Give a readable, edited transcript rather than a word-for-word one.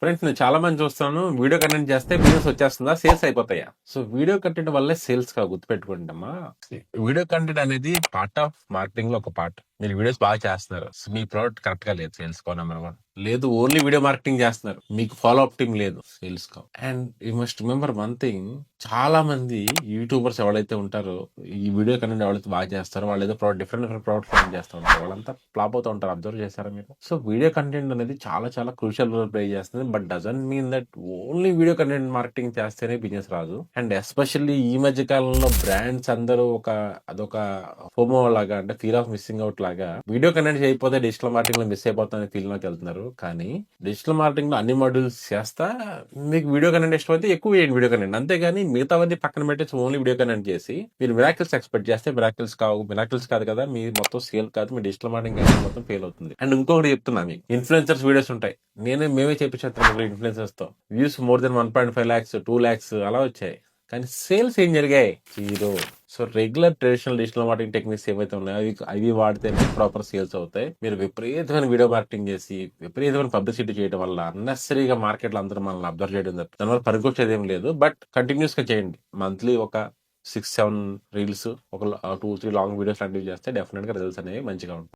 Friends నేను చాలా మంది చూస్తాను వీడియో కంటెంట్ చేస్తే బిజినెస్ వచ్చేస్తుందా సేల్స్ అయిపోతాయా. సో వీడియో కంటెంట్ వల్లే సేల్స్ కా గుర్తుపెట్టుకుంటామా. వీడియో కంటెంట్ అనేది పార్ట్ ఆఫ్ మార్కెటింగ్ లో ఒక పార్ట్. మీరు వీడియోస్ బాగా చేస్తున్నారు, సో మీ ప్రోడక్ట్ కరెక్ట్ గా లేదు, సేల్స్ కో నెంబర్ వన్. లేదు ఓన్లీ వీడియో మార్కెటింగ్ చేస్తున్నారు, మీకు ఫాలో అప్ టీమ్ లేదు, sales co. And you must remember one thing, చాలా మంది యూట్యూబర్స్ ఎవరైతే ఉంటారో, ఈ వీడియో కంటెంట్ ఎవరైతే బాగా చేస్తారో వాళ్ళు ఏదో డిఫరెంట్ డిఫరెంట్ ప్రోడక్ట్స్ లాంచ్ చేస్తూ ఉంటారు, వాళ్ళంతా ఫ్లాప్ అవుతూ ఉంటారు. అబ్జర్వ్ చేశారా మీరు? సో వీడియో కంటెంట్ అనేది చాలా చాలా క్రూషియల్ రోల్ ప్లే చేస్తుంది. But doesn't mean that only video content marketing చేస్తేనే బిజినెస్ రాదు. అండ్ ఎస్పెషల్లీ ఈ మధ్య కాలంలో బ్రాండ్స్ అందరూ అదొక ఫోమో లాగా, అంటే ఫీల్ ఆఫ్ మిస్సింగ్ అవుట్ లాగా, వీడియో కంటెంట్ చేయకపోతే డిజిటల్ మార్కెటింగ్ లో మిస్ అయిపోతానే ఫీల్ లోకి వెళ్తున్నారు. కానీ డిజిటల్ మార్కెటింగ్ లో అన్ని మాడ్యూల్స్ చేస్తా, మీకు వీడియో కంటెంట్ ఇష్టమైతే ఎక్కువ వేయండి వీడియో కంటెంట్, అంతేగాని మిగతావన్నీ పక్కన పెట్టేసి ఓన్లీ వీడియో కంటెంట్ చేసి మీరు మిరాకిల్స్ ఎక్స్పెక్ట్ చేస్తే మిరాకిల్స్ కాదు కదా, మీ మొత్తం సేల్ కాదు, మీ డిజిటల్ మార్కెటింగ్ మొత్తం ఫెయిల్ అవుతుంది. అండ్ ఇంకొకటి చెప్తున్నా, మీకు ఇన్ఫ్లుయెన్సర్స్ వీడియోస్ ఉంటాయి, మేమే చేపించాం ఇన్ఫ్లుయెన్సర్స్ తో, views more than 1.5 lakhs 2 lakhs అలా వచ్చాయి, కానీ సేల్స్ ఏం జరిగాయి? Zero. So regular traditional digital marketing techniques ఏవైతే ఉన్నాయో అవి వాడితేనే ప్రాపర్ సేల్స్ అవుతాయి. మీరు విపరీతమైన వీడియో మార్కెటింగ్ చేసి విపరీతమైన పబ్లిసిటీ చేయడం వల్ల అన్నెసరీగా మార్కెట్ లో అందరూ మనల్ని అబ్జర్వ్ చేయడం తప్ప దానివల్ల పనికొచ్చేది ఏం లేదు. బట్ కంటిన్యూస్ గా చేయండి, మంత్లీ ఒక 6-7 రీల్స్, ఒక 2-3 లాంగ్ వీడియోస్ లాంటివి చేస్తే డెఫినెట్ గా రిజల్ట్స్ అనేవి మంచిగా ఉంటాయి.